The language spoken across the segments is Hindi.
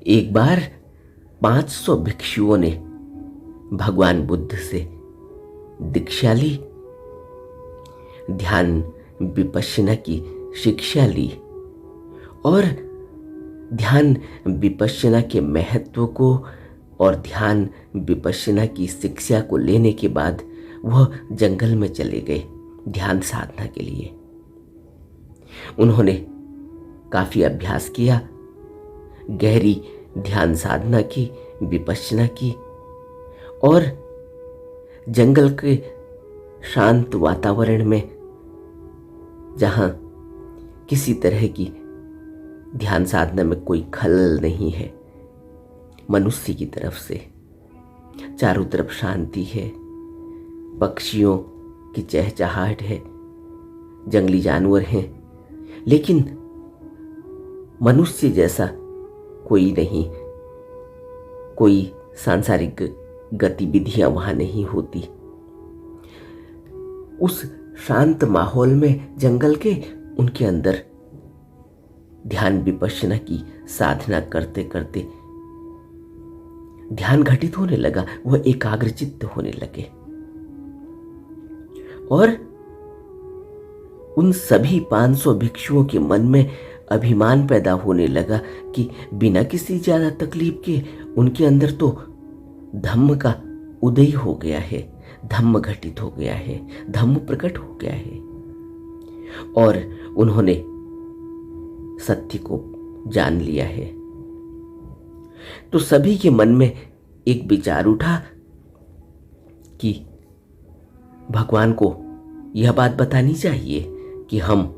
एक बार 500 भिक्षुओं ने भगवान बुद्ध से दीक्षा ली, ध्यान विपश्यना की शिक्षा ली और ध्यान विपश्यना के महत्व को और ध्यान विपश्यना की शिक्षा को लेने के बाद वह जंगल में चले गए ध्यान साधना के लिए। उन्होंने काफी अभ्यास किया, गहरी ध्यान साधना की, विपश्यना की और जंगल के शांत वातावरण में, जहां किसी तरह की ध्यान साधना में कोई खलल नहीं है, मनुष्य की तरफ से चारों तरफ शांति है, पक्षियों की चहचहाहट है, जंगली जानवर हैं, लेकिन मनुष्य जैसा कोई नहीं, कोई सांसारिक गतिविधियां वहां नहीं होती। उस शांत माहौल में जंगल के उनके अंदर ध्यान विपश्यना की साधना करते करते ध्यान घटित होने लगा, वह एकाग्रचित्त होने लगे और उन सभी 500 भिक्षुओं के मन में अभिमान पैदा होने लगा कि बिना किसी ज्यादा तकलीफ के उनके अंदर तो धम्म का उदय हो गया है, धम्म घटित हो गया है, धम्म प्रकट हो गया है और उन्होंने सत्य को जान लिया है। तो सभी के मन में एक विचार उठा कि भगवान को यह बात बतानी चाहिए कि हम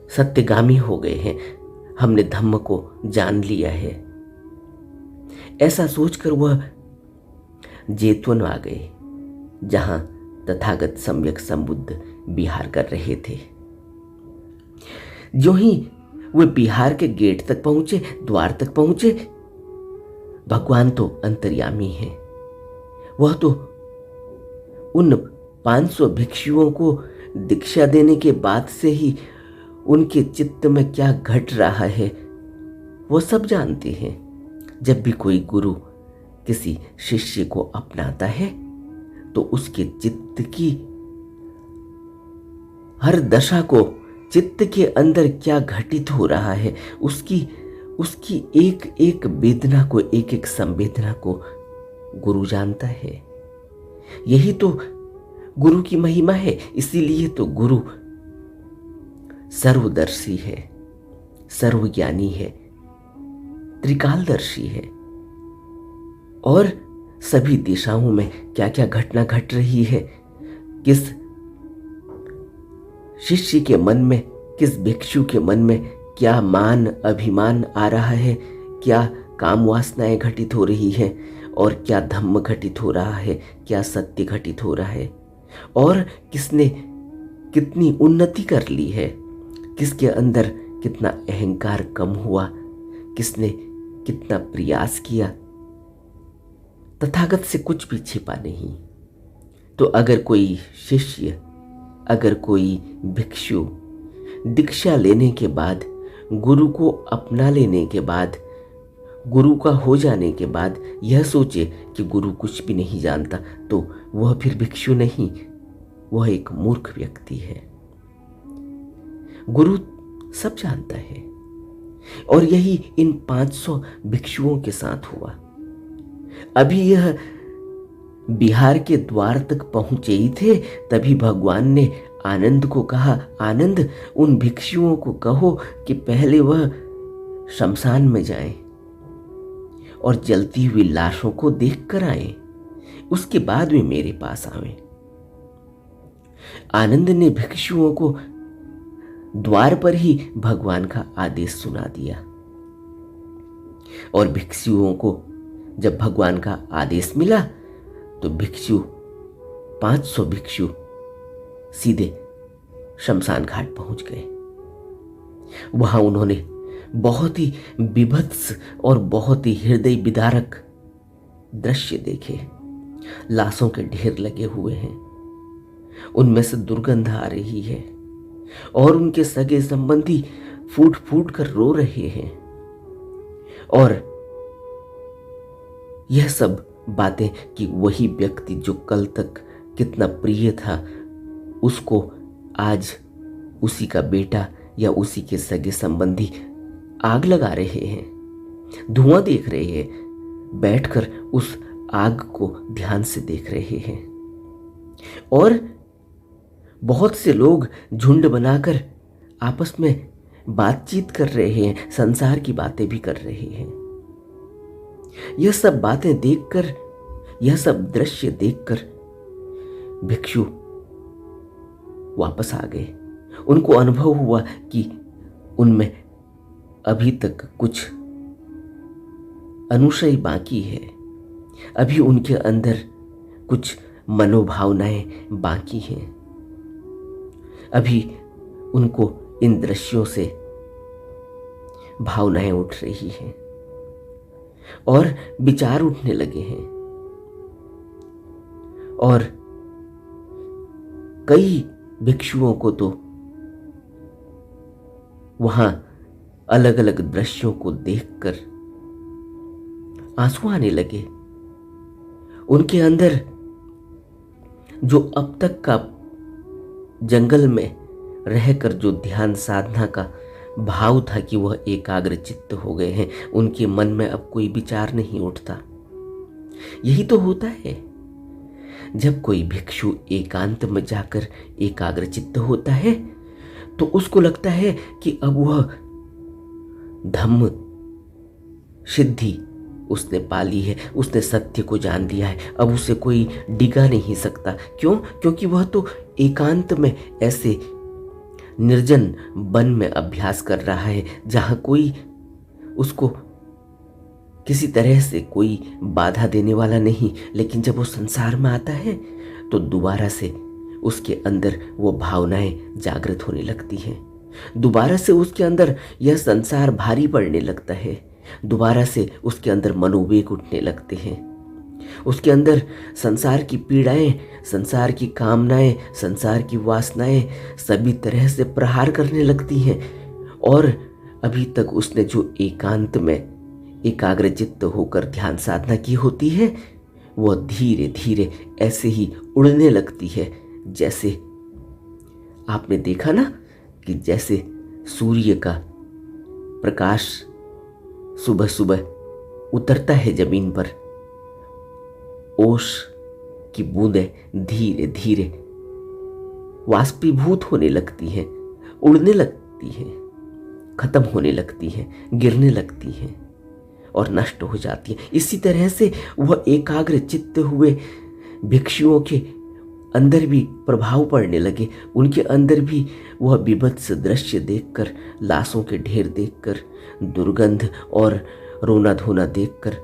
सत्यगामी हो गए हैं, हमने धम्म को जान लिया है। ऐसा सोचकर वह जेतवन आ गए, जहां तथागत सम्यक संबुद्ध विहार कर रहे थे। जो ही वे बिहार के गेट तक पहुंचे, द्वार तक पहुंचे, भगवान तो अंतर्यामी है। वह तो उन 500 भिक्षुओं को दीक्षा देने के बाद से ही उनके चित्त में क्या घट रहा है वो सब जानते हैं। जब भी कोई गुरु किसी शिष्य को अपनाता है तो उसके चित्त की हर दशा को, चित्त के अंदर क्या घटित हो रहा है, उसकी एक एक वेदना को, एक एक संवेदना को गुरु जानता है। यही तो गुरु की महिमा है। इसीलिए तो गुरु सर्वदर्शी है, सर्वज्ञानी है, त्रिकालदर्शी है और सभी दिशाओं में क्या क्या घटना घट रही है, किस शिष्य के मन में, किस भिक्षु के मन में क्या मान अभिमान आ रहा है, क्या काम वासनाएं घटित हो रही है और क्या धम्म घटित हो रहा है, क्या सत्य घटित हो रहा है और किसने कितनी उन्नति कर ली है, किसके अंदर कितना अहंकार कम हुआ, किसने कितना प्रयास किया। तथागत से कुछ भी छिपा नहीं। तो अगर कोई शिष्य, अगर कोई भिक्षु दीक्षा लेने के बाद, गुरु को अपना लेने के बाद, गुरु का हो जाने के बाद यह सोचे कि गुरु कुछ भी नहीं जानता, तो वह फिर भिक्षु नहीं, वह एक मूर्ख व्यक्ति है। गुरु सब जानता है और यही इन 500 भिक्षुओं के साथ हुआ। अभी यह बिहार के द्वार तक पहुंचे ही थे, तभी भगवान ने आनंद को कहा, आनंद उन भिक्षुओं को कहो कि पहले वह शमशान में जाएं और जलती हुई लाशों को देख कर आए, उसके बाद वे मेरे पास आवे। आनंद ने भिक्षुओं को द्वार पर ही भगवान का आदेश सुना दिया और भिक्षुओं को जब भगवान का आदेश मिला तो 500 भिक्षु सीधे शमशान घाट पहुंच गए। वहां उन्होंने बहुत ही विभत्स और बहुत ही हृदय विदारक दृश्य देखे। लाशों के ढेर लगे हुए हैं, उनमें से दुर्गंध आ रही है और उनके सगे संबंधी फूट फूट कर रो रहे हैं। और यह सब बातें कि वही व्यक्ति जो कल तक कितना प्रिय था, उसको आज उसी का बेटा या उसी के सगे संबंधी आग लगा रहे हैं, धुआं देख रहे हैं, बैठकर उस आग को ध्यान से देख रहे हैं। और बहुत से लोग झुंड बनाकर आपस में बातचीत कर रहे हैं, संसार की बातें भी कर रहे हैं। यह सब बातें देखकर, यह सब दृश्य देखकर भिक्षु वापस आ गए। उनको अनुभव हुआ कि उनमें अभी तक कुछ अनुशय बाकी है, अभी उनके अंदर कुछ मनोभावनाएं बाकी हैं, अभी उनको इन दृश्यों से भावनाएं उठ रही हैं और विचार उठने लगे हैं। और कई भिक्षुओं को तो वहां अलग अलग दृश्यों को देखकर आंसू आने लगे। उनके अंदर जो अब तक का जंगल में रहकर जो ध्यान साधना का भाव था कि वह एकाग्र चित्त हो गए हैं, उनके मन में अब कोई विचार नहीं उठता। यही तो होता है जब कोई भिक्षु एकांत में जाकर एकाग्र चित्त होता है, तो उसको लगता है कि अब वह धम्म सिद्धि उसने पाली है, उसने सत्य को जान लिया है, अब उसे कोई डिगा नहीं सकता। क्यों? क्योंकि वह तो एकांत में ऐसे निर्जन वन में अभ्यास कर रहा है जहां कोई उसको किसी तरह से कोई बाधा देने वाला नहीं। लेकिन जब वो संसार में आता है तो दोबारा से उसके अंदर वो भावनाएं जागृत होने लगती हैं, दोबारा से उसके अंदर यह संसार भारी पड़ने लगता है, दोबारा से उसके अंदर मनोवेग उठने लगते हैं, उसके अंदर संसार की पीड़ाएं, संसार की कामनाएं, संसार की वासनाएं सभी तरह से प्रहार करने लगती हैं। और अभी तक उसने जो एकांत में एकाग्रचित्त होकर ध्यान साधना की होती है, वह धीरे धीरे ऐसे ही उड़ने लगती है, जैसे आपने देखा ना कि जैसे सूर्य का प्रकाश सुबह सुबह उतरता है जमीन पर, ओस की बूंदें धीरे धीरे वाष्पीभूत होने लगती हैं, उड़ने लगती हैं, खत्म होने लगती हैं, गिरने लगती हैं और नष्ट हो जाती हैं। इसी तरह से वह एकाग्र चित्त हुए भिक्षुओं के अंदर भी प्रभाव पड़ने लगे। उनके अंदर भी वह विभत्स दृश्य देखकर, लाशों के ढेर देखकर, दुर्गंध और रोना धोना देखकर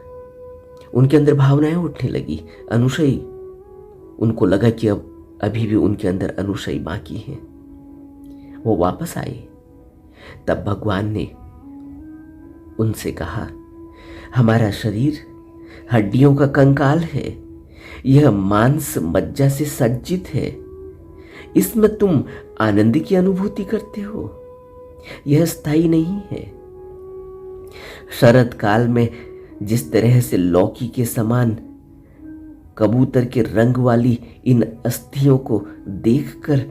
उनके अंदर भावनाएं उठने लगी, अनुशयी। उनको लगा कि अब अभी भी उनके अंदर अनुशयी बाकी है। वो वापस आए। तब भगवान ने उनसे कहा, हमारा शरीर हड्डियों का कंकाल है, यह मांस मज्जा से सज्जित है, इसमें तुम आनंद की अनुभूति करते हो, यह स्थायी नहीं है। शरद काल में जिस तरह से लौकी के समान कबूतर के रंग वाली इन अस्थियों को देखकर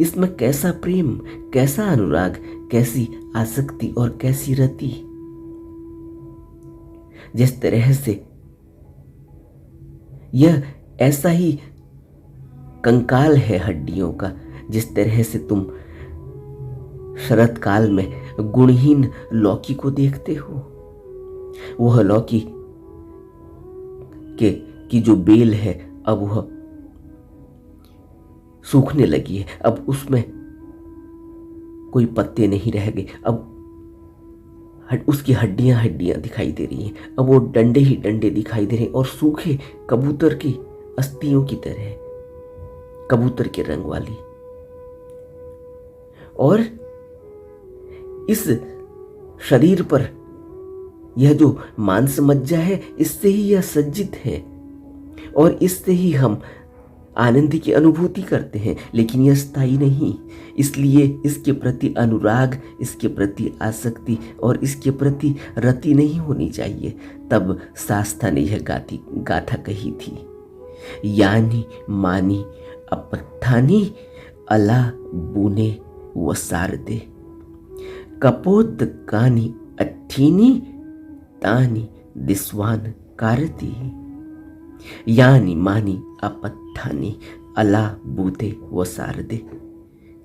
इसमें कैसा प्रेम, कैसा अनुराग, कैसी आसक्ति और कैसी रति, जिस तरह से यह ऐसा ही कंकाल है हड्डियों का, जिस तरह से तुम शरद काल में गुणहीन लौकी को देखते हो। वह लौकी की जो बेल है अब वह सूखने लगी है, अब उसमें कोई पत्ते नहीं रह गए, अब उसकी हड्डियां हड्डियां दिखाई दे रही हैं, अब वो डंडे ही डंडे दिखाई दे रहे हैं और सूखे कबूतर की अस्थियों की तरह, कबूतर के रंग वाली। और इस शरीर पर यह जो मांस मज्जा है, इससे ही यह सज्जित है और इससे ही हम आनंद की अनुभूति करते हैं, लेकिन यह स्थायी नहीं। इसलिए इसके प्रति अनुराग, इसके प्रति आसक्ति और इसके प्रति रति नहीं होनी चाहिए। तब शास्ता ने यह गाथा कही थी, यानी मानी अपत्थानी अला बूने व सारदे, कपोत कानी अट्ठीनी तानी दिस्वान कारती। यानी मानी अपत्थानी अला बूते व सारदे,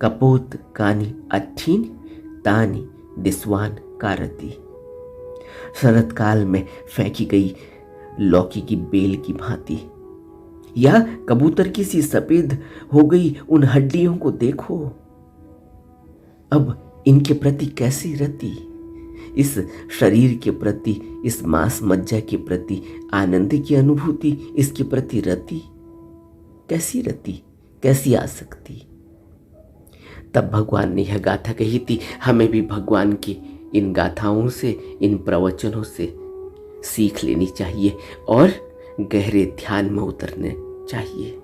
कपोत कानी अट्ठीनी तानी दिस्वान कारती। शरत काल में फेंकी गई लौकी की बेल की भांति, या कबूतर की सी सफेद हो गई उन हड्डियों को देखो। अब इनके प्रति कैसी रति, इस शरीर के प्रति, इस मांस मज्जा के प्रति आनंद की अनुभूति, इसके प्रति रति, कैसी रति, कैसी आसक्ति। तब भगवान ने यह गाथा कही थी। हमें भी भगवान की इन गाथाओं से, इन प्रवचनों से सीख लेनी चाहिए और गहरे ध्यान में उतरने चाहिए।